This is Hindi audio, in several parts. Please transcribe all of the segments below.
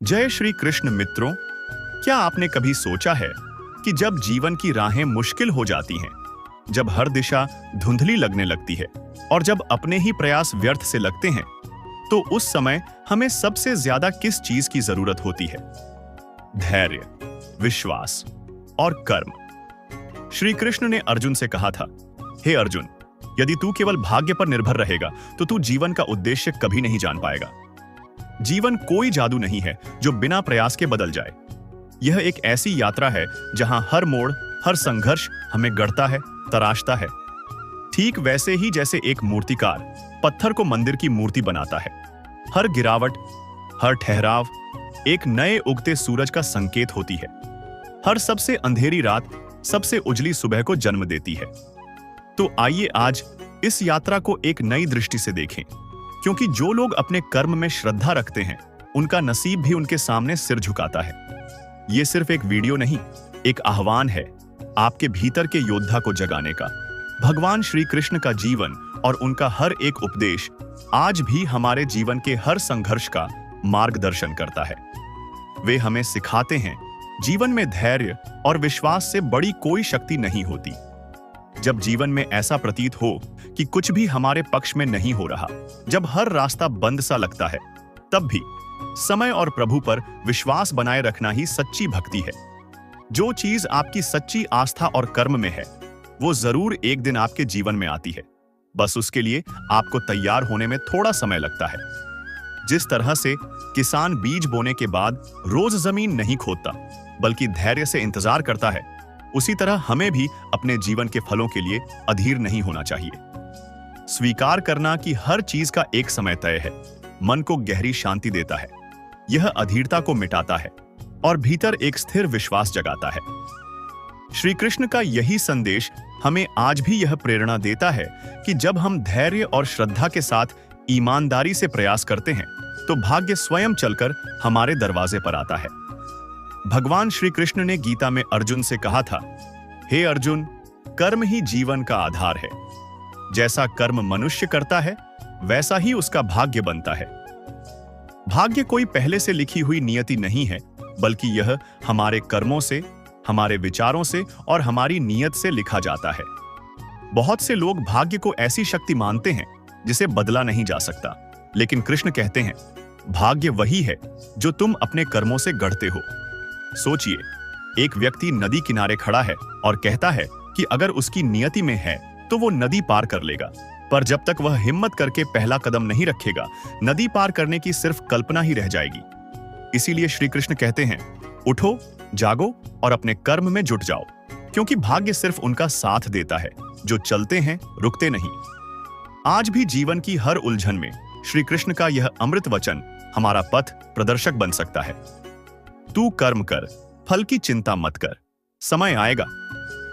जय श्री कृष्ण मित्रों। क्या आपने कभी सोचा है कि जब जीवन की राहें मुश्किल हो जाती हैं, जब हर दिशा धुंधली लगने लगती है और जब अपने ही प्रयास व्यर्थ से लगते हैं, तो उस समय हमें सबसे ज्यादा किस चीज की जरूरत होती है? धैर्य, विश्वास और कर्म। श्री कृष्ण ने अर्जुन से कहा था, हे अर्जुन, यदि तू केवल भाग्य पर निर्भर रहेगा तो तू जीवन का उद्देश्य कभी नहीं जान पाएगा। जीवन कोई जादू नहीं है जो बिना प्रयास के बदल जाए। यह एक ऐसी यात्रा है जहां हर मोड़, हर संघर्ष हमें गढ़ता है, तराशता है। ठीक वैसे ही जैसे एक मूर्तिकार पत्थर को मंदिर की मूर्ति बनाता है। हर गिरावट, हर ठहराव एक नए उगते सूरज का संकेत होती है। हर सबसे अंधेरी रात सबसे उजली सुबह को जन्म देती है। तो आइए आज इस यात्रा को एक नई दृष्टि से देखें, क्योंकि जो लोग अपने कर्म में श्रद्धा रखते हैं, उनका नसीब भी उनके सामने सिर झुकाता है। यह सिर्फ एक वीडियो नहीं, एक आह्वान है आपके भीतर के योद्धा को जगाने का। भगवान श्री कृष्ण का जीवन और उनका हर एक उपदेश आज भी हमारे जीवन के हर संघर्ष का मार्गदर्शन करता है। वे हमें सिखाते हैं, जीवन में धैर्य और विश्वास से बड़ी कोई शक्ति नहीं होती। जब जीवन में ऐसा प्रतीत हो कि कुछ भी हमारे पक्ष में नहीं हो रहा, जब हर रास्ता बंद सा लगता है, तब भी समय और प्रभु पर विश्वास बनाए रखना ही सच्ची भक्ति है। जो चीज आपकी सच्ची आस्था और कर्म में है, वो जरूर एक दिन आपके जीवन में आती है। बस उसके लिए आपको तैयार होने में थोड़ा समय लगता है। जिस तरह से किसान बीज बोने के बाद रोज जमीन नहीं खोदता, बल्कि धैर्य से इंतजार करता है, उसी तरह हमें भी अपने जीवन के फलों के लिए अधीर नहीं होना चाहिए। स्वीकार करना कि हर चीज का एक समय तय है, मन को गहरी शांति देता है। यह अधीरता को मिटाता है और भीतर एक स्थिर विश्वास जगाता है। श्री कृष्ण का यही संदेश हमें आज भी यह प्रेरणा देता है कि जब हम धैर्य और श्रद्धा के साथ ईमानदारी से प्रयास करते हैं, तो भाग्य स्वयं चलकर हमारे दरवाजे पर आता है। भगवान श्री कृष्ण ने गीता में अर्जुन से कहा था, हे अर्जुन, कर्म ही जीवन का आधार है। जैसा कर्म मनुष्य करता है, वैसा ही उसका भाग्य बनता है। भाग्य कोई पहले से लिखी हुई नियति नहीं है, बल्कि यह हमारे कर्मों से, हमारे विचारों से और हमारी नीयत से लिखा जाता है। बहुत से लोग भाग्य को ऐसी शक्ति मानते हैं जिसे बदला नहीं जा सकता, लेकिन कृष्ण कहते हैं, भाग्य वही है जो तुम अपने कर्मों से गढ़ते हो। सोचिए, एक व्यक्ति नदी किनारे खड़ा है और कहता है कि अगर उसकी नियति में है तो वो नदी पार कर लेगा, पर जब तक वह हिम्मत करके पहला कदम नहीं रखेगा, नदी पार करने की सिर्फ कल्पना ही रह जाएगी। इसीलिए श्री कृष्ण कहते हैं, उठो, जागो और अपने कर्म में जुट जाओ, क्योंकि भाग्य सिर्फ उनका साथ देता है जो चलते हैं, रुकते नहीं। आज भी जीवन की हर उलझन में श्री कृष्ण का यह अमृत वचन हमारा पथ प्रदर्शक बन सकता है। तू कर्म कर, फल की चिंता मत कर। समय आएगा,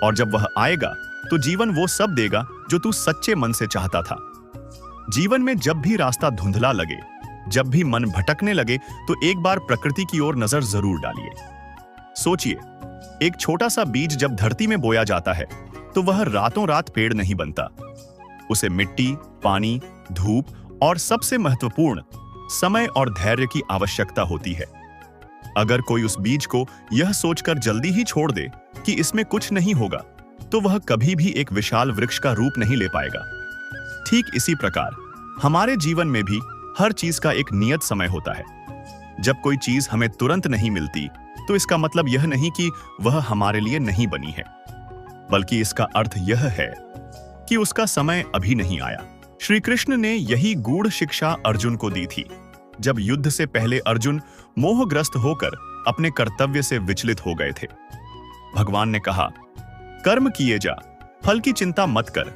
और जब वह आएगा तो जीवन वो सब देगा जो तू सच्चे मन से चाहता था। जीवन में जब भी रास्ता धुंधला लगे, जब भी मन भटकने लगे, तो एक बार प्रकृति की ओर नजर जरूर डालिए। सोचिए, एक छोटा सा बीज जब धरती में बोया जाता है, तो वह रातों रात पेड़ नहीं बनता। उसे मिट्टी, पानी, धूप और सबसे महत्वपूर्ण समय और धैर्य की आवश्यकता होती है। अगर कोई उस बीज को यह सोचकर जल्दी ही छोड़ दे कि इसमें कुछ नहीं होगा, तो वह कभी भी एक विशाल वृक्ष का रूप नहीं ले पाएगा। ठीक इसी प्रकार हमारे जीवन में भी हर चीज का एक नियत समय होता है। जब कोई चीज हमें तुरंत नहीं मिलती, तो इसका मतलब यह नहीं कि वह हमारे लिए नहीं बनी है, बल्कि इसका अर्थ यह है कि उसका समय अभी नहीं आया। श्री कृष्ण ने यही गूढ़ शिक्षा अर्जुन को दी थी। जब युद्ध से पहले अर्जुन मोहग्रस्त होकर अपने कर्तव्य से विचलित हो गए थे, भगवान ने कहा, कर्म किए जा, फल की चिंता मत कर।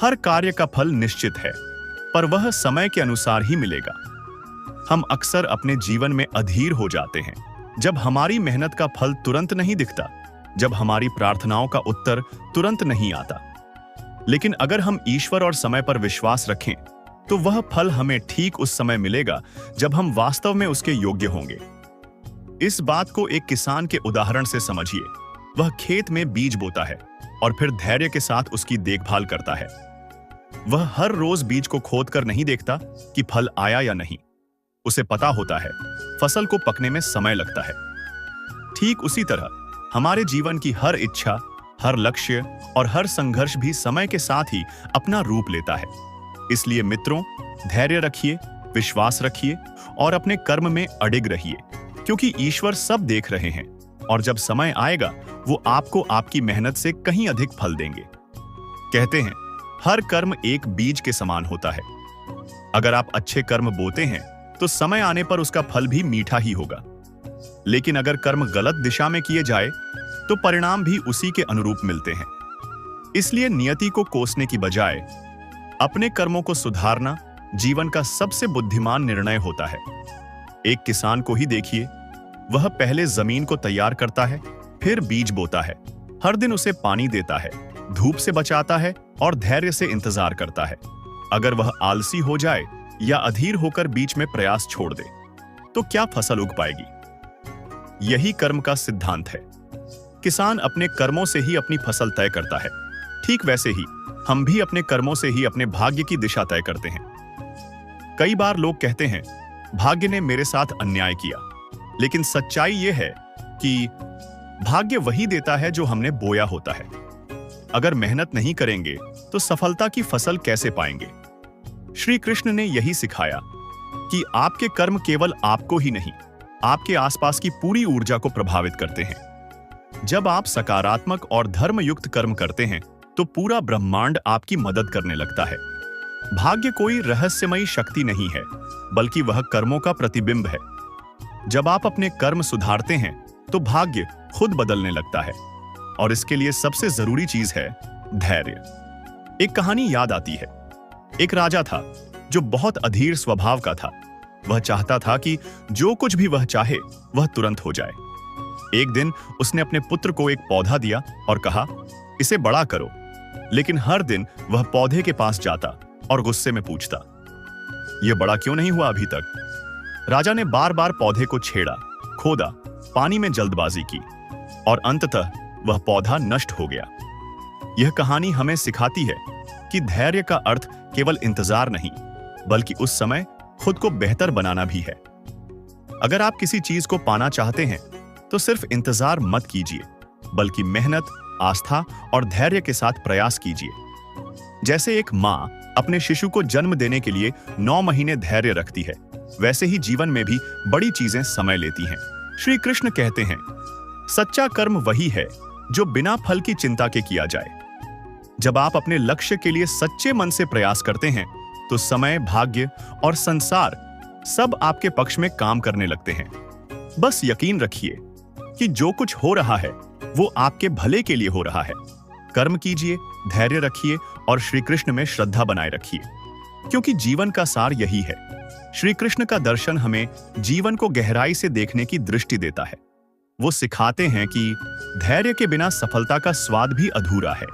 हर कार्य का फल निश्चित है, पर वह समय के अनुसार ही मिलेगा। हम अक्सर अपने जीवन में अधीर हो जाते हैं जब हमारी मेहनत का फल तुरंत नहीं दिखता, जब हमारी प्रार्थनाओं का उत्तर तुरंत नहीं आता। लेकिन अगर हम ईश्वर और समय पर विश्वास रखें, तो वह फल हमें ठीक उस समय मिलेगा जब हम वास्तव में उसके योग्य होंगे। इस बात को एक किसान के उदाहरण से समझिए। वह खेत में बीज बोता है और फिर धैर्य के साथ उसकी देखभाल करता है। वह हर रोज बीज को खोदकर नहीं देखता कि फल आया या नहीं। उसे पता होता है फसल को पकने में समय लगता है। ठीक उसी तरह हमारे जीवन की हर इच्छा, हर लक्ष्य और हर संघर्ष भी समय के साथ ही अपना रूप लेता है। इसलिए मित्रों, धैर्य रखिए, विश्वास रखिए और अपने कर्म में अडिग रहिए, क्योंकि ईश्वर सब देख रहे हैं और जब समय आएगा वो आपको आपकी मेहनत से कहीं अधिक फल देंगे। कहते हैं, हर कर्म एक बीज के समान होता है। अगर आप अच्छे कर्म बोते हैं तो समय आने पर उसका फल भी मीठा ही होगा। लेकिन अगर कर्म गलत दिशा में किए जाए तो परिणाम भी उसी के अनुरूप मिलते हैं। इसलिए नियति को कोसने की बजाय अपने कर्मों को सुधारना जीवन का सबसे बुद्धिमान निर्णय होता है। एक किसान को ही देखिए, वह पहले जमीन को तैयार करता है, फिर बीज बोता है, हर दिन उसे पानी देता है, धूप से बचाता है और धैर्य से इंतजार करता है। अगर वह आलसी हो जाए या अधीर होकर बीच में प्रयास छोड़ दे तो क्या फसल उग पाएगी? यही कर्म का सिद्धांत है। किसान अपने कर्मों से ही अपनी फसल तय करता है। ठीक वैसे ही हम भी अपने कर्मों से ही अपने भाग्य की दिशा तय करते हैं। कई बार लोग कहते हैं, भाग्य ने मेरे साथ अन्याय किया, लेकिन सच्चाई यह है कि भाग्य वही देता है जो हमने बोया होता है। अगर मेहनत नहीं करेंगे तो सफलता की फसल कैसे पाएंगे? श्री कृष्ण ने यही सिखाया कि आपके कर्म केवल आपको ही नहीं, आपके आसपास की पूरी ऊर्जा को प्रभावित करते हैं। जब आप सकारात्मक और धर्मयुक्त कर्म करते हैं तो पूरा ब्रह्मांड आपकी मदद करने लगता है। भाग्य कोई रहस्यमयी शक्ति नहीं है, बल्कि वह कर्मों का प्रतिबिंब है। जब आप अपने कर्म सुधारते हैं तो भाग्य खुद बदलने लगता है, और इसके लिए सबसे जरूरी चीज है धैर्य। एक कहानी याद आती है। एक राजा था जो बहुत अधीर स्वभाव का था। वह चाहता था कि जो कुछ भी वह चाहे वह तुरंत हो जाए। एक दिन उसने अपने पुत्र को एक पौधा दिया और कहा, इसे बड़ा करो। लेकिन हर दिन वह पौधे के पास जाता और गुस्से में पूछता, यह बड़ा क्यों नहीं हुआ अभी तक? राजा ने बार बार पौधे को छेड़ा, खोदा, पानी में जल्दबाजी की और अंततः वह पौधा नष्ट हो गया। यह कहानी हमें सिखाती है कि धैर्य का अर्थ केवल इंतजार नहीं, बल्कि उस समय खुद को बेहतर बनाना भी है। अगर आप किसी चीज को पाना चाहते हैं तो सिर्फ इंतजार मत कीजिए, बल्कि मेहनत, आस्था और धैर्य के साथ प्रयास कीजिए। जैसे एक मां अपने शिशु को जन्म देने के लिए 9 महीने धैर्य रखती है, वैसे ही जीवन में भी बड़ी चीजें समय लेती हैं। श्री कृष्ण कहते हैं, सच्चा कर्म वही है जो बिना फल की चिंता के किया जाए। जब आप अपने लक्ष्य के लिए सच्चे मन से प्रयास करते हैं तो समय, भाग्य और संसार सब आपके पक्ष में काम करने लगते हैं। बस यकीन रखिए कि जो कुछ हो रहा है वो आपके भले के लिए हो रहा है। कर्म कीजिए, धैर्य रखिए और श्री कृष्ण में श्रद्धा बनाए रखिए, क्योंकि जीवन का सार यही है। श्री कृष्ण का दर्शन हमें जीवन को गहराई से देखने की दृष्टि देता है। वो सिखाते हैं कि धैर्य के बिना सफलता का स्वाद भी अधूरा है।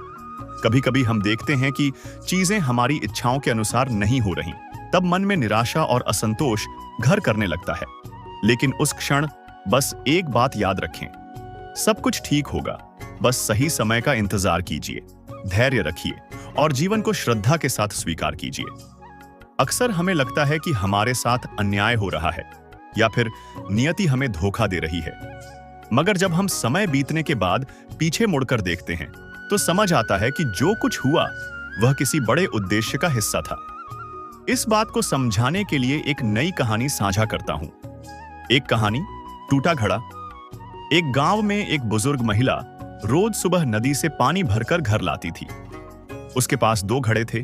कभी कभी हम देखते हैं कि चीजें हमारी इच्छाओं के अनुसार नहीं हो रही, तब मन में निराशा और असंतोष घर करने लगता है। लेकिन उस क्षण बस एक बात याद रखें, सब कुछ ठीक होगा। बस सही समय का इंतजार कीजिए, धैर्य रखिए और जीवन को श्रद्धा के साथ स्वीकार कीजिए। अक्सर हमें लगता है कि हमारे साथ अन्याय हो रहा है या फिर नियति हमें धोखा दे रही है, मगर जब हम समय बीतने के बाद पीछे मुड़कर देखते हैं तो समझ आता है कि जो कुछ हुआ वह किसी बड़े उद्देश्य का हिस्सा था। इस बात को समझाने के लिए एक नई कहानी साझा करता हूं। एक कहानी, टूटा घड़ा। एक गांव में एक बुजुर्ग महिला रोज सुबह नदी से पानी भरकर घर लाती थी। उसके पास 2 घड़े थे,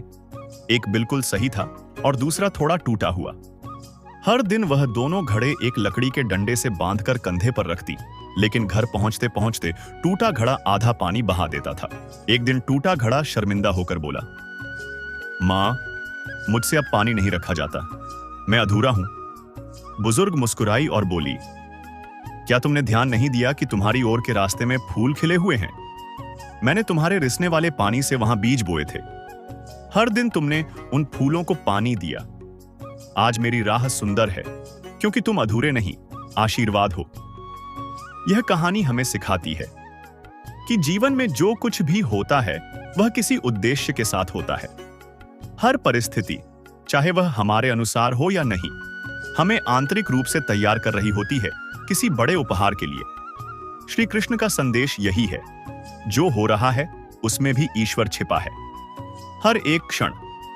एक बिल्कुल सही था और दूसरा थोड़ा टूटा हुआ। हर दिन वह दोनों घड़े एक लकड़ी के डंडे से बांधकर कंधे पर रखती, लेकिन घर पहुंचते पहुंचते टूटा घड़ा आधा पानी बहा देता था। एक दिन टूटा घड़ा शर्मिंदा होकर बोला, मां, मुझसे अब पानी नहीं रखा जाता, मैं अधूरा हूं। बुजुर्ग मुस्कुराई और बोली, क्या तुमने ध्यान नहीं दिया कि तुम्हारी ओर के रास्ते में फूल खिले हुए हैं? मैंने तुम्हारे रिसने वाले पानी से वहां बीज बोए थे। हर दिन तुमने उन फूलों को पानी दिया। आज मेरी राह सुंदर है क्योंकि तुम अधूरे नहीं, आशीर्वाद हो। यह कहानी हमें सिखाती है कि जीवन में जो कुछ भी होता है वह किसी उद्देश्य के साथ होता है। हर परिस्थिति, चाहे वह हमारे अनुसार हो या नहीं, हमें आंतरिक रूप से तैयार कर रही होती है किसी बड़े उपहार के लिए। श्री कृष्ण का संदेश यही है, जो हो रहा है उसमें भी ईश्वर छिपा है। हर एक क्षण,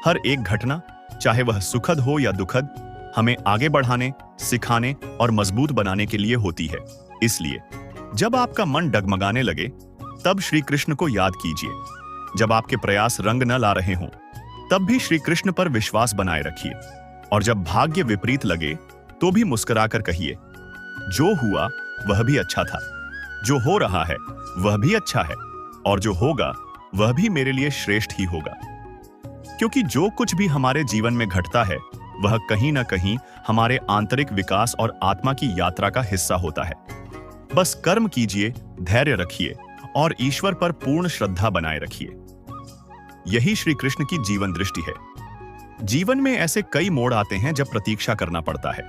हर एक घटना, चाहे वह सुखद हो या दुखद, हमें आगे बढ़ाने, सिखाने और मजबूत बनाने के लिए होती है। इसलिए जब आपका मन डगमगाने लगे, तब श्री कृष्ण को याद कीजिए। जब आपके प्रयास रंग न ला रहे हों, तब भी श्री कृष्ण पर विश्वास बनाए रखिए। और जब भाग्य विपरीत लगे, तो भी मुस्कुराकर कहिए, जो हुआ वह भी अच्छा था, जो हो रहा है वह भी अच्छा है, और जो होगा वह भी मेरे लिए श्रेष्ठ ही होगा। क्योंकि जो कुछ भी हमारे जीवन में घटता है, वह कहीं ना कहीं हमारे आंतरिक विकास और आत्मा की यात्रा का हिस्सा होता है। बस कर्म कीजिए, धैर्य रखिए और ईश्वर पर पूर्ण श्रद्धा बनाए रखिए। यही श्री कृष्ण की जीवन दृष्टि है। जीवन में ऐसे कई मोड़ आते हैं जब प्रतीक्षा करना पड़ता है।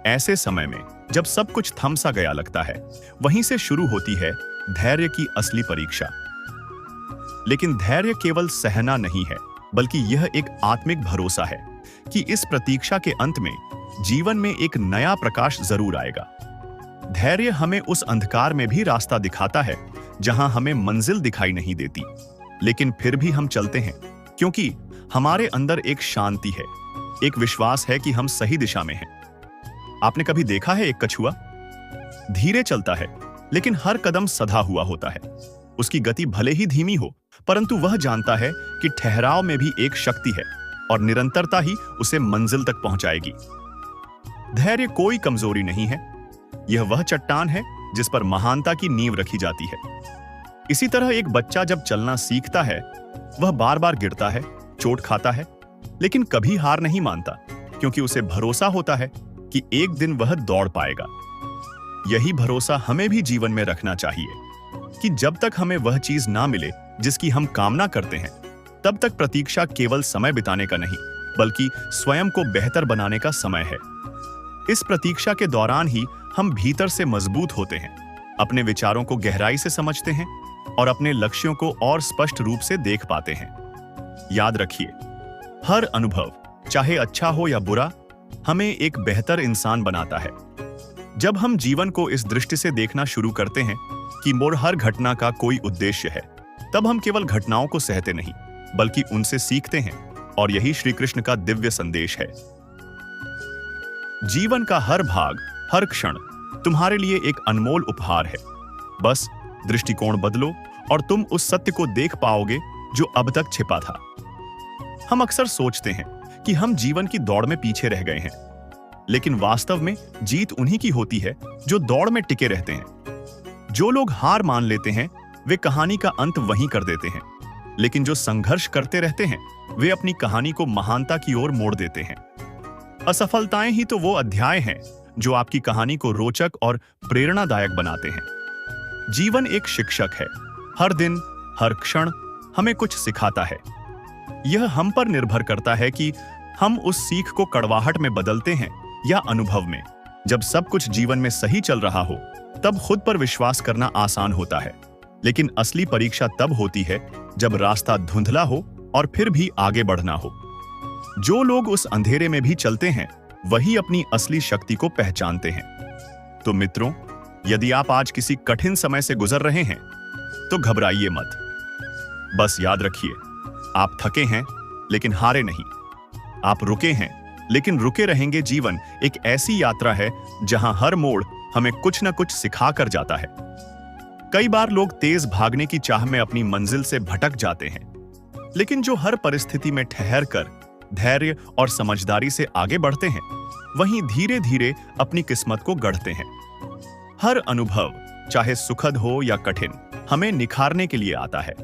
ऐसे समय में जब सब कुछ थम सा गया लगता है, वहीं से शुरू होती है धैर्य की असली परीक्षा। लेकिन धैर्य केवल सहना नहीं है, बल्कि यह एक आत्मिक भरोसा है कि इस प्रतीक्षा के अंत में जीवन में एक नया प्रकाश जरूर आएगा। धैर्य हमें उस अंधकार में भी रास्ता दिखाता है जहां हमें मंजिल दिखाई नहीं देती, लेकिन फिर भी हम चलते हैं, क्योंकि हमारे अंदर एक शांति है, एक विश्वास है कि हम सही दिशा में हैं। आपने कभी देखा है एक कछुआ? धीरे चलता है, लेकिन हर कदम सधा हुआ होता है। उसकी गति भले ही धीमी हो, परंतु वह जानता है कि ठहराव में भी एक शक्ति है और निरंतरता ही उसे मंजिल तक पहुंचाएगी। धैर्य कोई कमजोरी नहीं है, यह वह चट्टान है जिस पर महानता की नींव रखी जाती है। इसी तरह एक बच्चा जब चलना सीखता है, वह बार बार गिरता है, चोट खाता है, लेकिन कभी हार नहीं मानता, क्योंकि उसे भरोसा होता है कि एक दिन वह दौड़ पाएगा। यही भरोसा हमें भी जीवन में रखना चाहिए कि जब तक हमें वह चीज ना मिले जिसकी हम कामना करते हैं, तब तक प्रतीक्षा केवल समय बिताने का नहीं, बल्कि स्वयं को बेहतर बनाने का समय है। इस प्रतीक्षा के दौरान ही हम भीतर से मजबूत होते हैं, अपने विचारों को गहराई से समझते हैं और अपने लक्ष्यों को और स्पष्ट रूप से देख पाते हैं। याद रखिए, हर अनुभव, चाहे अच्छा हो या बुरा, हमें एक बेहतर इंसान बनाता है। जब हम जीवन को इस दृष्टि से देखना शुरू करते हैं कि हर घटना का कोई उद्देश्य है, तब हम केवल घटनाओं को सहते नहीं, बल्कि उनसे सीखते हैं। और यही श्री कृष्ण का दिव्य संदेश है। जीवन का हर भाग, हर क्षण तुम्हारे लिए एक अनमोल उपहार है। बस दृष्टिकोण बदलो और तुम उस सत्य को देख पाओगे जो अब तक छिपा था। हम अक्सर सोचते हैं कि हम जीवन की दौड़ में पीछे रह गए हैं, लेकिन वास्तव में जीत उन्हीं की होती है जो दौड़ में टिके रहते हैं। जो लोग हार मान लेते हैं, वे कहानी का अंत वहीं कर देते हैं, लेकिन जो संघर्ष करते रहते हैं, वे अपनी कहानी को महानता की ओर मोड़ देते हैं। असफलताएं ही तो वो अध्याय हैं जो आपकी कहानी को रोचक और प्रेरणादायक बनाते हैं। जीवन एक शिक्षक है, हर दिन, हर क्षण हमें कुछ सिखाता है। यह हम पर निर्भर करता है कि हम उस सीख को कड़वाहट में बदलते हैं या अनुभव में। जब सब कुछ जीवन में सही चल रहा हो, तब खुद पर विश्वास करना आसान होता है, लेकिन असली परीक्षा तब होती है जब रास्ता धुंधला हो और फिर भी आगे बढ़ना हो। जो लोग उस अंधेरे में भी चलते हैं, वही अपनी असली शक्ति को पहचानते हैं। तो मित्रों, यदि आप आज किसी कठिन समय से गुजर रहे हैं, तो घबराइए मत। बस याद रखिए, आप थके हैं लेकिन हारे नहीं, आप रुके हैं लेकिन रुके रहेंगे। जीवन एक ऐसी यात्रा है जहां हर मोड़ हमें कुछ न कुछ सिखा कर जाता है। कई बार लोग तेज भागने की चाह में अपनी मंजिल से भटक जाते हैं, लेकिन जो हर परिस्थिति में ठहर कर धैर्य और समझदारी से आगे बढ़ते हैं, वहीं धीरे धीरे अपनी किस्मत को गढ़ते हैं। हर अनुभव, चाहे सुखद हो या कठिन, हमें निखारने के लिए आता है।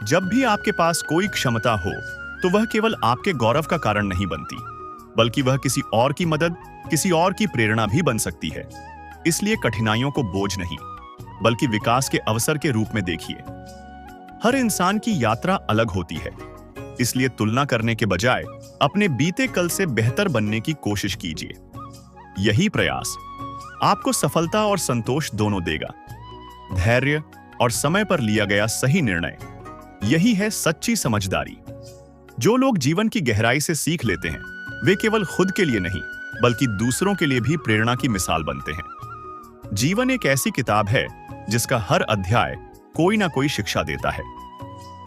जब भी आपके पास कोई क्षमता हो, तो वह केवल आपके गौरव का कारण नहीं बनती, बल्कि वह किसी और की मदद, किसी और की प्रेरणा भी बन सकती है। इसलिए कठिनाइयों को बोझ नहीं, बल्कि विकास के अवसर के रूप में देखिए। हर इंसान की यात्रा अलग होती है, इसलिए तुलना करने के बजाय अपने बीते कल से बेहतर बनने की कोशिश कीजिए। यही प्रयास आपको सफलता और संतोष दोनों देगा। धैर्य और समय पर लिया गया सही निर्णय, यही है सच्ची समझदारी। जो लोग जीवन की गहराई से सीख लेते हैं, वे केवल खुद के लिए नहीं, बल्कि दूसरों के लिए भी प्रेरणा की मिसाल बनते हैं। जीवन एक ऐसी किताब है जिसका हर अध्याय कोई ना कोई शिक्षा देता है।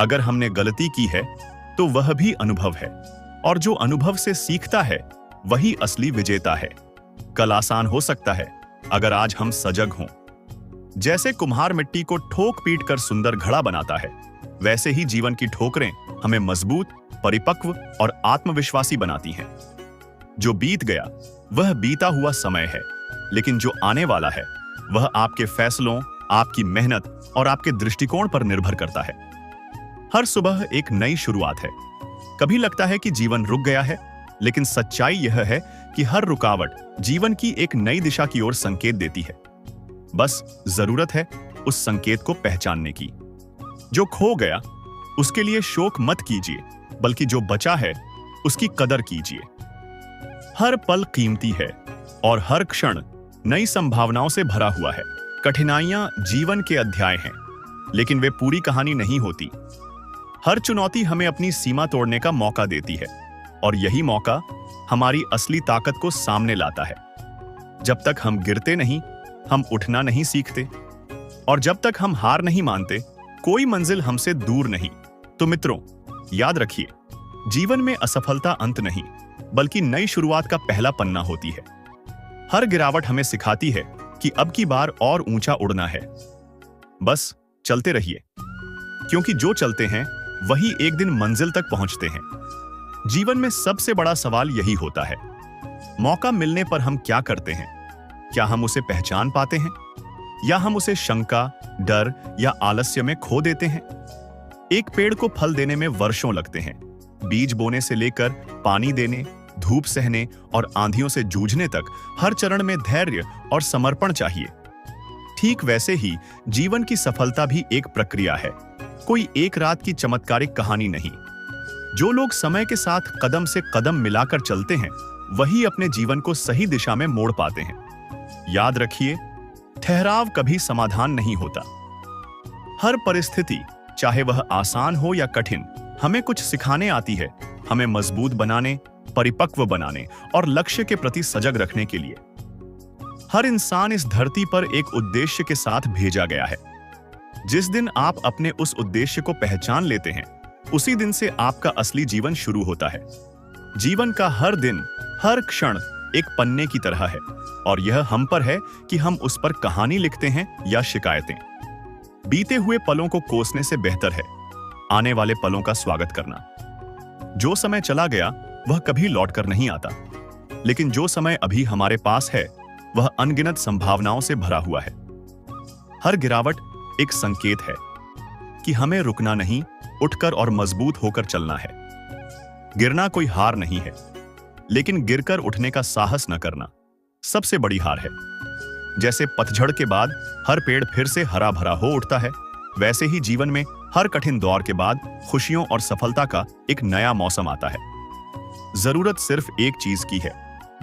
अगर हमने गलती की है तो वह भी अनुभव है, और जो अनुभव से सीखता है वही असली विजेता है। कल आसान हो सकता है अगर आज हम सजग हों। जैसे कुम्हार मिट्टी को ठोक पीट कर सुंदर घड़ा बनाता है, वैसे ही जीवन की ठोकरें हमें मजबूत, परिपक्व और आत्मविश्वासी बनाती हैं। जो बीत गया वह बीता हुआ समय है, लेकिन जो आने वाला है वह आपके फैसलों, आपकी मेहनत और आपके दृष्टिकोण पर निर्भर करता है। हर सुबह एक नई शुरुआत है। कभी लगता है कि जीवन रुक गया है, लेकिन सच्चाई यह है कि हर रुकावट जीवन की एक नई दिशा की ओर संकेत देती है। बस जरूरत है उस संकेत को पहचानने की। जो खो गया उसके लिए शोक मत कीजिए, बल्कि जो बचा है उसकी कदर कीजिए। हर पल कीमती है और हर क्षण नई संभावनाओं से भरा हुआ है। कठिनाइयां जीवन के अध्याय हैं, लेकिन वे पूरी कहानी नहीं होती। हर चुनौती हमें अपनी सीमा तोड़ने का मौका देती है, और यही मौका हमारी असली ताकत को सामने लाता है। जब तक हम गिरते नहीं, हम उठना नहीं सीखते, और जब तक हम हार नहीं मानते, कोई मंजिल हमसे दूर नहीं। तो मित्रों, याद रखिए, जीवन में असफलता अंत नहीं, बल्कि नई शुरुआत का पहला पन्ना होती है। हर गिरावट हमें सिखाती है कि अब की बार और ऊंचा उड़ना है। बस चलते रहिए, क्योंकि जो चलते हैं वही एक दिन मंजिल तक पहुंचते हैं। जीवन में सबसे बड़ा सवाल यही होता है, मौका मिलने पर हम क्या करते हैं? क्या हम उसे पहचान पाते हैं, या हम उसे शंका, डर या आलस्य में खो देते हैं? एक पेड़ को फल देने में वर्षों लगते हैं। बीज बोने से लेकर पानी देने, धूप सहने और आंधियों से जूझने तक हर चरण में धैर्य और समर्पण चाहिए। ठीक वैसे ही जीवन की सफलता भी एक प्रक्रिया है, कोई एक रात की चमत्कारिक कहानी नहीं। जो लोग समय के साथ कदम से कदम मिलाकर चलते हैं, वही अपने जीवन को सही दिशा में मोड़ पाते हैं। याद रखिए, ठहराव कभी समाधान नहीं होता। हर परिस्थिति, चाहे वह आसान हो या कठिन, हमें कुछ सिखाने आती है, हमें मजबूत बनाने, परिपक्व बनाने और लक्ष्य के प्रति सजग रखने के लिए। हर इंसान इस धरती पर एक उद्देश्य के साथ भेजा गया है। जिस दिन आप अपने उस उद्देश्य को पहचान लेते हैं, उसी दिन से आपका असली जीवन शुरू होता है। जीवन का हर दिन, हर क्षण एक पन्ने की तरह है, और यह हम पर है कि हम उस पर कहानी लिखते हैं या शिकायतें। बीते हुए पलों को कोसने से बेहतर है आने वाले पलों का स्वागत करना। जो समय चला गया वह कभी लौटकर नहीं आता, लेकिन जो समय अभी हमारे पास है वह अनगिनत संभावनाओं से भरा हुआ है। हर गिरावट एक संकेत है कि हमें रुकना नहीं, उठकर और मजबूत होकर चलना है। गिरना कोई हार नहीं है, लेकिन गिरकर उठने का साहस न करना सबसे बड़ी हार है। जैसे पतझड़ के बाद हर पेड़ फिर से हरा भरा हो उठता है, वैसे ही जीवन में हर कठिन दौर के बाद खुशियों और सफलता का एक नया मौसम आता है। जरूरत सिर्फ एक चीज की है,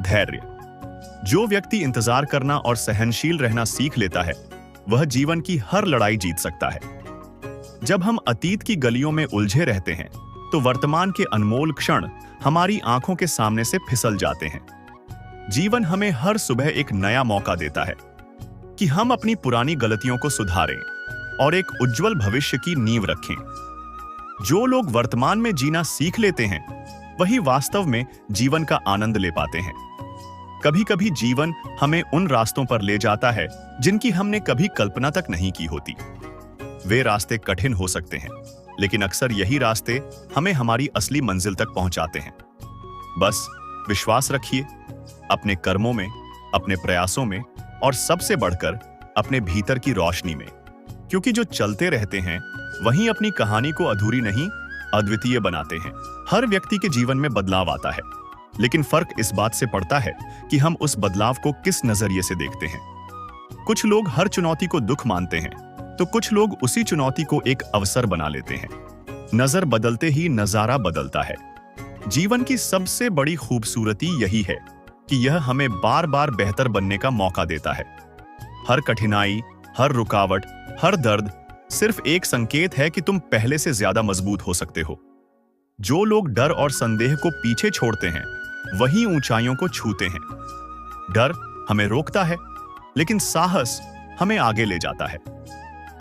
धैर्य। जो व्यक्ति इंतजार करना और सहनशील रहना सीख लेता है, वह जीवन की हर लड़ाई जीत सकता है। जब हम अतीत की गलियों में उलझे रहते हैं, तो वर्तमान के अनमोल क्षण हमारी आंखों के सामने से फिसल जाते हैं। जीवन हमें हर सुबह एक नया मौका देता है कि हम अपनी पुरानी गलतियों को सुधारें और एक उज्जवल भविष्य की नींव रखें। जो लोग वर्तमान में जीना सीख लेते हैं, वही वास्तव में जीवन का आनंद ले पाते हैं। कभी कभी जीवन हमें उन रास्तों पर ले जाता है जिनकी हमने कभी कल्पना तक नहीं की होती। वे रास्ते कठिन हो सकते हैं, लेकिन अक्सर यही रास्ते हमें हमारी असली मंजिल तक पहुंचाते हैं। बस विश्वास रखिए अपने कर्मों में, अपने प्रयासों में, और सबसे बढ़कर अपने भीतर की रोशनी में, क्योंकि जो चलते रहते हैं वही अपनी कहानी को अधूरी नहीं, अद्वितीय बनाते हैं। हर व्यक्ति के जीवन में बदलाव आता है, लेकिन फर्क इस बात से पड़ता है कि हम उस बदलाव को किस नजरिए से देखते हैं। कुछ लोग हर चुनौती को दुख मानते हैं, तो कुछ लोग उसी चुनौती को एक अवसर बना लेते हैं। नजर बदलते ही नजारा बदलता है। जीवन की सबसे बड़ी खूबसूरती यही है कि यह हमें बार बार बेहतर बनने का मौका देता है। हर कठिनाई, हर रुकावट, हर दर्द सिर्फ एक संकेत है कि तुम पहले से ज्यादा मजबूत हो सकते हो। जो लोग डर और संदेह को पीछे छोड़ते हैं, वही ऊंचाइयों को छूते हैं। डर हमें रोकता है, लेकिन साहस हमें आगे ले जाता है।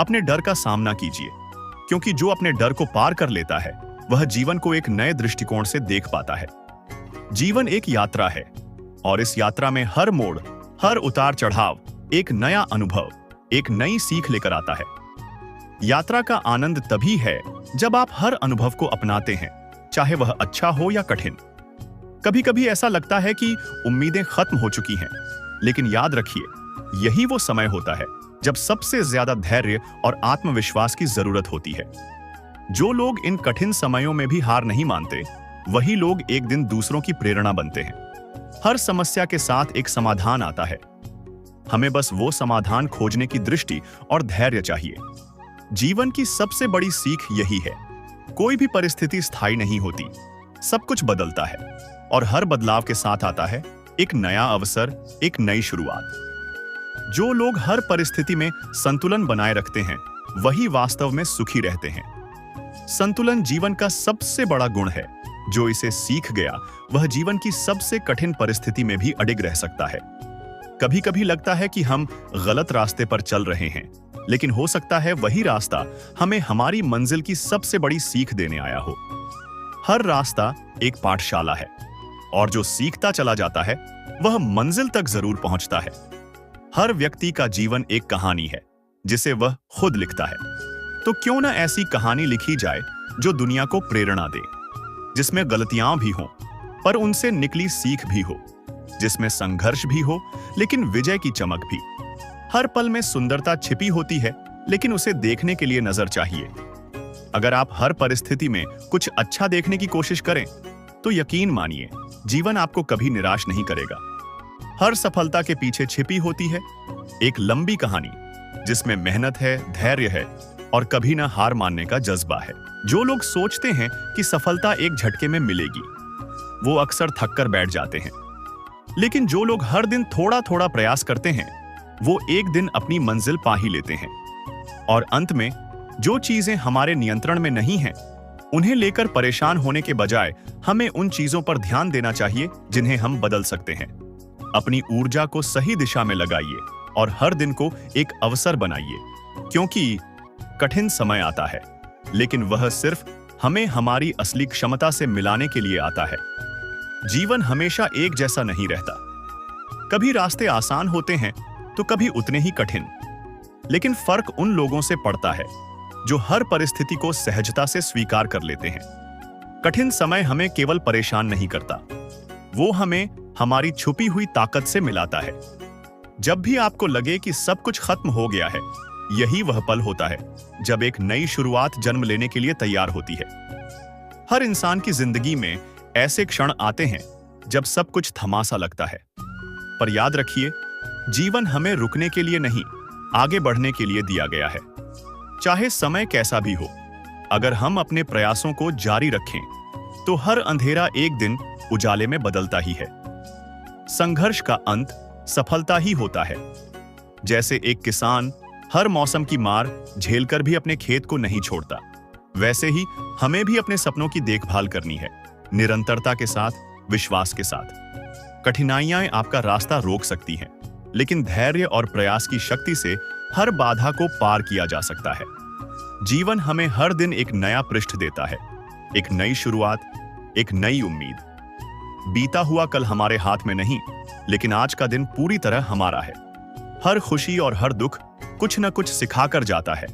अपने डर का सामना कीजिए, क्योंकि जो अपने डर को पार कर लेता है वह जीवन को एक नए दृष्टिकोण से देख पाता है। जीवन एक यात्रा है और इस यात्रा में हर मोड़, हर उतार चढ़ाव एक नया अनुभव, एक नई सीख लेकर आता है। यात्रा का आनंद तभी है जब आप हर अनुभव को अपनाते हैं, चाहे वह अच्छा हो या कठिन। कभी कभी ऐसा लगता है कि उम्मीदें खत्म हो चुकी हैं, लेकिन याद रखिए, यही वो समय होता है जब सबसे ज्यादा धैर्य और आत्मविश्वास की जरूरत होती है। जो लोग इन कठिन समयों में भी हार नहीं मानते, वही लोग एक दिन दूसरों की प्रेरणा बनते हैं। हर समस्या के साथ एक समाधान आता है। हमें बस वो समाधान खोजने की दृष्टि और धैर्य चाहिए। जीवन की सबसे बड़ी सीख यही है, कोई भी परिस्थिति स्थायी नहीं होती, सब कुछ बदलता है और हर बदलाव के साथ आता है एक नया अवसर, एक नई शुरुआत। जो लोग हर परिस्थिति में संतुलन बनाए रखते हैं, वही वास्तव में सुखी रहते हैं। संतुलन जीवन का सबसे बड़ा गुण है। जो इसे सीख गया, वह जीवन की सबसे कठिन परिस्थिति में भी अडिग रह सकता है। कभी कभी लगता है कि हम गलत रास्ते पर चल रहे हैं, लेकिन हो सकता है वही रास्ता हमें हमारी मंजिल की सबसे बड़ी सीख देने आया हो। हर रास्ता एक पाठशाला है और जो सीखता चला जाता है वह मंजिल तक जरूर पहुंचता है। हर व्यक्ति का जीवन एक कहानी है जिसे वह खुद लिखता है। तो क्यों ना ऐसी कहानी लिखी जाए जो दुनिया को प्रेरणा दे, जिसमें गलतियां भी हों पर उनसे निकली सीख भी हो, जिसमें संघर्ष भी हो लेकिन विजय की चमक भी। हर पल में सुंदरता छिपी होती है, लेकिन उसे देखने के लिए नजर चाहिए। अगर आप हर परिस्थिति में कुछ अच्छा देखने की कोशिश करें, तो यकीन मानिए, जीवन आपको कभी निराश नहीं करेगा। हर सफलता के पीछे छिपी होती है एक लंबी कहानी, जिसमें मेहनत है, धैर्य है और कभी ना हार मानने का जज्बा है। जो लोग सोचते हैं कि सफलता एक झटके में मिलेगी, वो अक्सर थक कर बैठ जाते हैं। लेकिन जो लोग हर दिन थोड़ा थोड़ा प्रयास करते हैं, वो एक दिन अपनी मंजिल पा ही लेते हैं। और अंत में, जो चीजें हमारे नियंत्रण में नहीं हैं, उन्हें लेकर परेशान होने के बजाय हमें उन चीजों पर ध्यान देना चाहिए जिन्हें हम बदल सकते हैं। अपनी ऊर्जा को सही दिशा में लगाइए और हर दिन को एक अवसर बनाइए, क्योंकि कठिन समय आता है, लेकिन वह सिर्फ हमें हमारी असली क्षमता से मिलाने के लिए आता है। जीवन हमेशा एक जैसा नहीं रहता। कभी रास्ते आसान होते हैं तो कभी उतने ही कठिन, लेकिन फर्क उन लोगों से पड़ता है जो हर परिस्थिति को सहजता से स्वीकार कर लेते हैं। कठिन समय हमें केवल परेशान नहीं करता, वो हमें हमारी छुपी हुई ताकत से मिलाता है। जब भी आपको लगे कि सब कुछ खत्म हो गया है, यही वह पल होता है जब एक नई शुरुआत जन्म लेने के लिए तैयार होती है। हर इंसान की जिंदगी में ऐसे क्षण आते हैं जब सब कुछ थमा सा लगता है, पर याद रखिए, जीवन हमें रुकने के लिए नहीं, आगे बढ़ने के लिए दिया गया है। चाहे समय कैसा भी हो, अगर हम अपने प्रयासों को जारी रखें, तो हर अंधेरा एक दिन उजाले में बदलता ही है। संघर्ष का अंत सफलता ही होता है। जैसे एक किसान हर मौसम की मार झेलकर भी अपने खेत को नहीं छोड़ता, वैसे ही हमें भी अपने सपनों की देखभाल करनी है, निरंतरता के साथ, विश्वास के साथ। कठिनाइयां आपका रास्ता रोक सकती हैं, लेकिन धैर्य और प्रयास की शक्ति से हर बाधा को पार किया जा सकता है। जीवन हमें हर दिन एक नया पृष्ठ देता है, एक नई शुरुआत, एक नई उम्मीद। बीता हुआ कल हमारे हाथ में नहीं, लेकिन आज का दिन पूरी तरह हमारा है। हर खुशी और हर दुख कुछ न कुछ सिखाकर जाता है।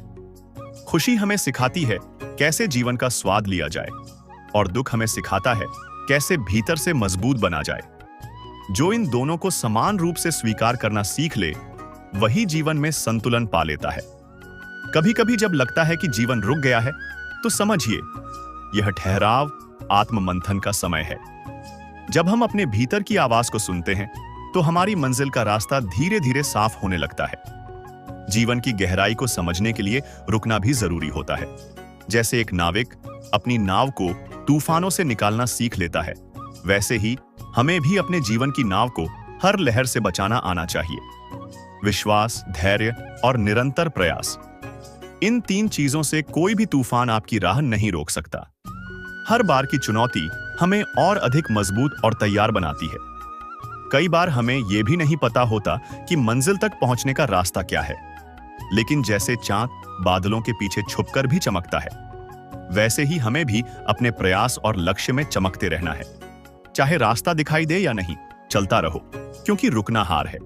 खुशी हमें सिखाती है कैसे जीवन का स्वाद लिया जाए, और दुख हमें सिखाता है कैसे भीतर से मजबूत बना जाए। जो इन दोनों को समान रूप से स्वीकार करना सीख ले, वही जीवन में संतुलन पा लेता है। कभी कभी जब लगता है कि जीवन रुक गया है, तो समझिए, यह ठहराव, आत्ममंथन का समय है। जब हम अपने भीतर की आवाज को सुनते हैं, तो हमारी मंजिल का रास्ता धीरे धीरे साफ होने लगता है। जीवन की गहराई को समझने के लिए रुकना भी जरूरी होता है। जैसे एक नाविक अपनी नाव को तूफानों से निकालना सीख लेता है, वैसे ही हमें भी अपने जीवन की नाव को हर लहर से बचाना आना चाहिए। विश्वास, धैर्य और निरंतर प्रयास, इन तीन चीजों से कोई भी तूफान आपकी राह नहीं रोक सकता। हर बार की चुनौती हमें और अधिक मजबूत और तैयार बनाती है। कई बार हमें यह भी नहीं पता होता कि मंजिल तक पहुंचने का रास्ता क्या है। लेकिन जैसे चांद बादलों के पीछे छुपकर भी चमकता है, वैसे ही हमें भी अपने प्रयास और लक्ष्य में चमकते रहना है। चाहे रास्ता दिखाई दे या नहीं, चलता रहो, क्योंकि रुकना हार है।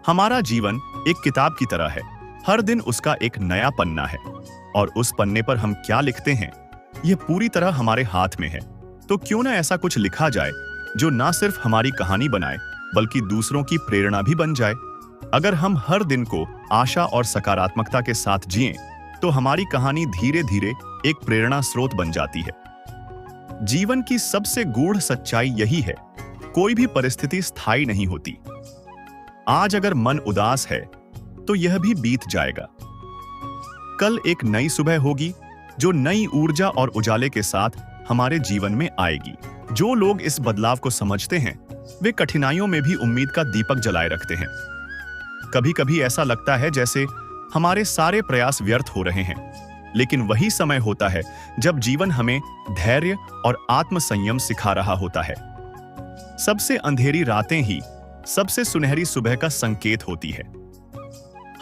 हमारा जीवन एक किताब की तरह है। हर दिन उसका एक नया पन्ना है, और उस पन्ने पर हम क्या लिखते हैं, यह पूरी तरह हमारे हाथ में है। तो क्यों ना ऐसा कुछ लिखा जाए जो ना सिर्फ हमारी कहानी बनाए, बल्कि दूसरों की प्रेरणा भी बन जाए। अगर हम हर दिन को आशा और सकारात्मकता के साथ जिएं, तो हमारी कहानी धीरे धीरे एक प्रेरणा स्रोत बन जाती है। जीवन की सबसे गूढ़ सच्चाई यही है, कोई भी परिस्थिति स्थायी नहीं होती। आज अगर मन उदास है, तो यह भी बीत जाएगा। कल एक नई सुबह होगी, जो नई ऊर्जा और उजाले के साथ हमारे जीवन में आएगी। जो लोग इस बदलाव को समझते हैं, वे कठिनाइयों में भी उम्मीद का दीपक जलाए रखते हैं। कभी कभी ऐसा लगता है जैसे हमारे सारे प्रयास व्यर्थ हो रहे हैं, लेकिन वही समय होता है जब जीवन हमें धैर्य और आत्मसंयम सिखा रहा होता है। सबसे अंधेरी रातें ही सबसे सुनहरी सुबह का संकेत होती है।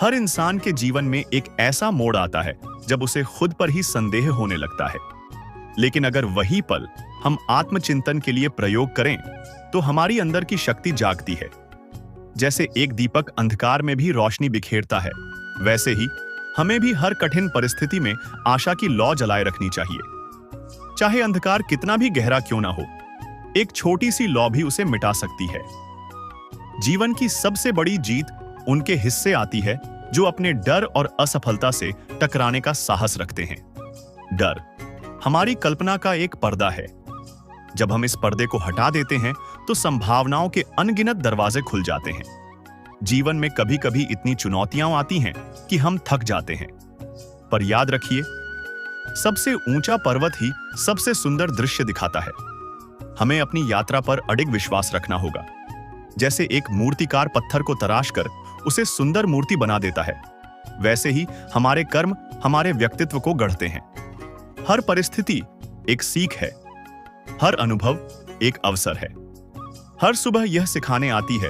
हर इंसान के जीवन में एक ऐसा मोड़ आता है जब उसे खुद पर ही संदेह होने लगता है। लेकिन अगर वही पल हम आत्मचिंतन के लिए प्रयोग करें, तो हमारी अंदर की शक्ति जागती है। जैसे एक दीपक अंधकार में भी रोशनी बिखेरता है, वैसे ही हमें भी हर कठिन परिस्थिति में आशा की लौ जलाए रखनी चाहिए। चाहे अंधकार कितना भी गहरा क्यों ना हो, एक छोटी सी लौ भी उसे मिटा सकती है। जीवन की सबसे बड़ी जीत उनके हिस्से आती है जो अपने डर और असफलता से टकराने का साहस रखते हैं। डर हमारी कल्पना का एक पर्दा है। जब हम इस पर्दे को हटा देते हैं, तो संभावनाओं के अनगिनत दरवाजे खुल जाते हैं। जीवन में कभी कभी इतनी चुनौतियां आती हैं कि हम थक जाते हैं, पर याद रखिए, सबसे ऊंचा पर्वत ही सबसे सुंदर दृश्य दिखाता है। हमें अपनी यात्रा पर अडिग विश्वास रखना होगा। जैसे एक मूर्तिकार पत्थर को तराश कर उसे सुंदर मूर्ति बना देता है, वैसे ही हमारे कर्म हमारे व्यक्तित्व को गढ़ते हैं। हर परिस्थिति एक सीख है, हर अनुभव एक अवसर है। हर सुबह यह सिखाने आती है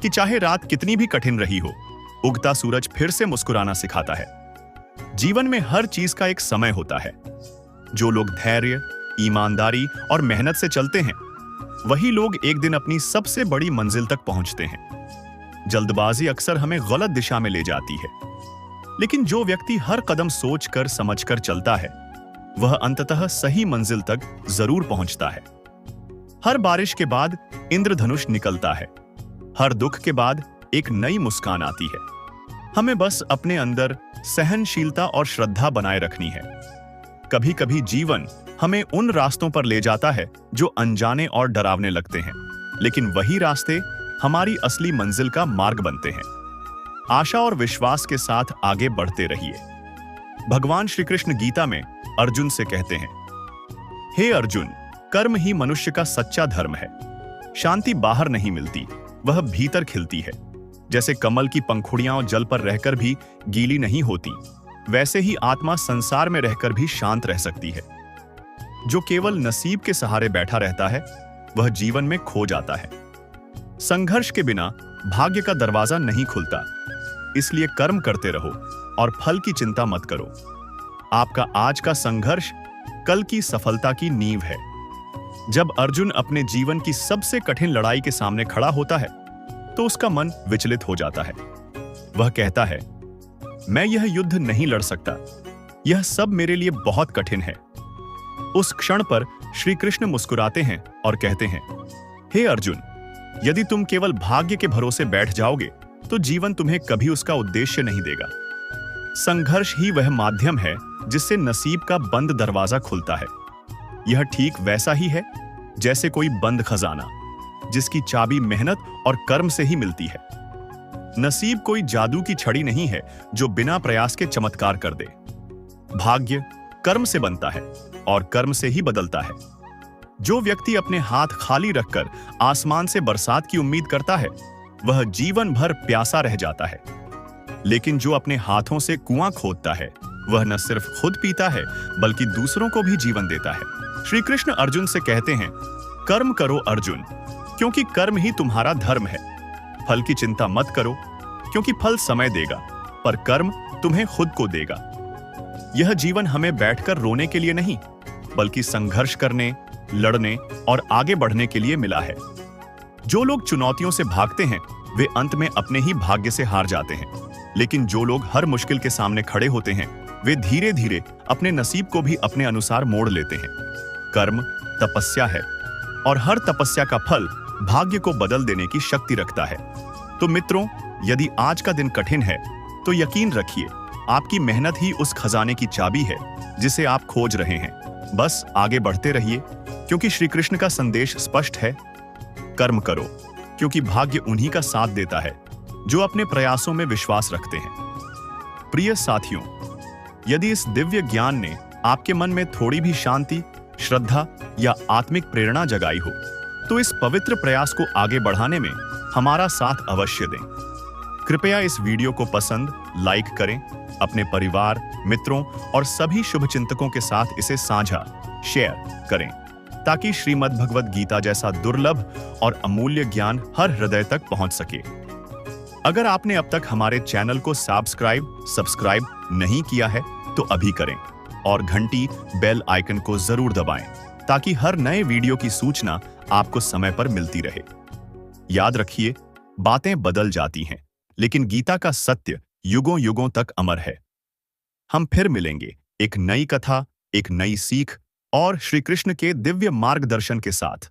कि चाहे रात कितनी भी कठिन रही हो, उगता सूरज फिर से मुस्कुराना सिखाता है। जीवन में हर चीज का एक समय होता है। जो लोग धैर्य, ईमानदारी और मेहनत से चलते हैं, वही लोग एक दिन अपनी सबसे बड़ी मंजिल तक पहुंचते हैं। जल्दबाजी अक्सर हमें गलत दिशा में ले जाती है, लेकिन जो व्यक्ति हर कदम सोचकर समझकर चलता है, वह अंततः सही मंजिल तक जरूर पहुंचता है। हर बारिश के बाद इंद्रधनुष निकलता है, हर दुख के बाद एक नई मुस्कान आती है। हमें बस अपने अंदर सहनशीलता और श्रद्धा बनाए रखनी है। कभी कभी जीवन हमें उन रास्तों पर ले जाता है जो अनजाने और डरावने लगते हैं, लेकिन वही रास्ते हमारी असली मंजिल का मार्ग बनते हैं। आशा और विश्वास के साथ आगे बढ़ते रहिए। भगवान श्री कृष्ण गीता में अर्जुन से कहते हैं, हे अर्जुन, कर्म ही मनुष्य का सच्चा धर्म है। शांति बाहर नहीं मिलती, वह भीतर खिलती है। जैसे कमल की पंखुड़ियां जल पर रहकर भी गीली नहीं होती, वैसे ही आत्मा संसार में रहकर भी शांत रह सकती है। जो केवल नसीब के सहारे बैठा रहता है, वह जीवन में खो जाता है। संघर्ष के बिना भाग्य का दरवाजा नहीं खुलता, इसलिए कर्म करते रहो और फल की चिंता मत करो। आपका आज का संघर्ष कल की सफलता की नींव है। जब अर्जुन अपने जीवन की सबसे कठिन लड़ाई के सामने खड़ा होता है, तो उसका मन विचलित हो जाता है। वह कहता है, मैं यह युद्ध नहीं लड़ सकता, यह सब मेरे लिए बहुत कठिन है। उस क्षण पर श्री कृष्ण मुस्कुराते हैं और कहते हैं, हे अर्जुन, यदि तुम केवल भाग्य के भरोसे बैठ जाओगे, तो जीवन तुम्हें कभी उसका उद्देश्य नहीं देगा। संघर्ष ही वह माध्यम है जिससे नसीब का बंद दरवाजा खुलता है। यह ठीक वैसा ही है जैसे कोई बंद खजाना, जिसकी चाबी मेहनत और कर्म से ही मिलती है। नसीब कोई जादू की छड़ी नहीं है जो बिना प्रयास के चमत्कार कर दे। भाग्य कर्म से बनता है और कर्म से ही बदलता है। जो व्यक्ति अपने हाथ खाली रखकर आसमान से बरसात की उम्मीद करता है, वह जीवन भर प्यासा रह जाता है। लेकिन जो अपने हाथों से कुआं खोदता है, वह न सिर्फ खुद पीता है, बल्कि दूसरों को भी जीवन देता है। श्री कृष्ण अर्जुन से कहते हैं, कर्म करो अर्जुन, क्योंकि कर्म ही तुम्हारा धर्म है। फल की चिंता मत करो, क्योंकि फल समय देगा, पर कर्म तुम्हें खुद को देगा। यह जीवन हमें बैठकर रोने के लिए नहीं, बल्कि संघर्ष करने, लड़ने और आगे बढ़ने के लिए मिला है। जो लोग चुनौतियों से भागते हैं वे अंत में अपने ही भाग्य से हार जाते हैं, लेकिन जो लोग हर मुश्किल के सामने खड़े होते हैं वे धीरे धीरे अपने नसीब को भी अपने अनुसार मोड़ लेते हैं। कर्म तपस्या है और हर तपस्या का फल भाग्य को बदल देने की शक्ति रखता है। तो मित्रों, यदि आज का दिन कठिन है तो यकीन रखिए आपकी मेहनत ही उस खजाने की चाबी है जिसे आप खोज रहे हैं। बस आगे बढ़ते रहिए, क्योंकि श्री कृष्ण का संदेश स्पष्ट है। कर्म करो, क्योंकि भाग्य उन्हीं का साथ देता है जो अपने प्रयासों में विश्वास रखते हैं। प्रिय साथियों, यदि इस दिव्य ज्ञान ने आपके मन में थोड़ी भी शांति, श्रद्धा या आत्मिक प्रेरणा जगाई हो, तो इस पवित्र प्रयास को आगे बढ़ाने में हमारा साथ अवश्य दें। कृपया इस वीडियो को पसंद, लाइक करें, अपने परिवार, मित्रों और सभी शुभचिंतकों के साथ इसे साझा, शेयर करें, ताकि श्रीमद् भगवद गीता जैसा दुर्लभ और अमूल्य ज्ञान हर हृदय तक पहुंच सके। अगर आपने अब तक हमारे चैनल को सब्सक्राइब नहीं किया है तो अभी करें और घंटी बेल आइकन को जरूर दबाएं, ताकि हर नए वीडियो की सूचना आपको समय पर मिलती रहे। याद रखिए, बातें बदल जाती हैं, लेकिन गीता का सत्य युगों युगों तक अमर है। हम फिर मिलेंगे एक नई कथा, एक नई सीख और श्री कृष्ण के दिव्य मार्गदर्शन के साथ।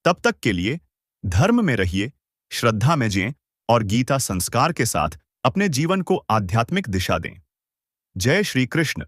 तब तक के लिए धर्म में रहिए, श्रद्धा में जिएं और गीता संस्कार के साथ अपने जीवन को आध्यात्मिक दिशा दें। जय श्री कृष्ण।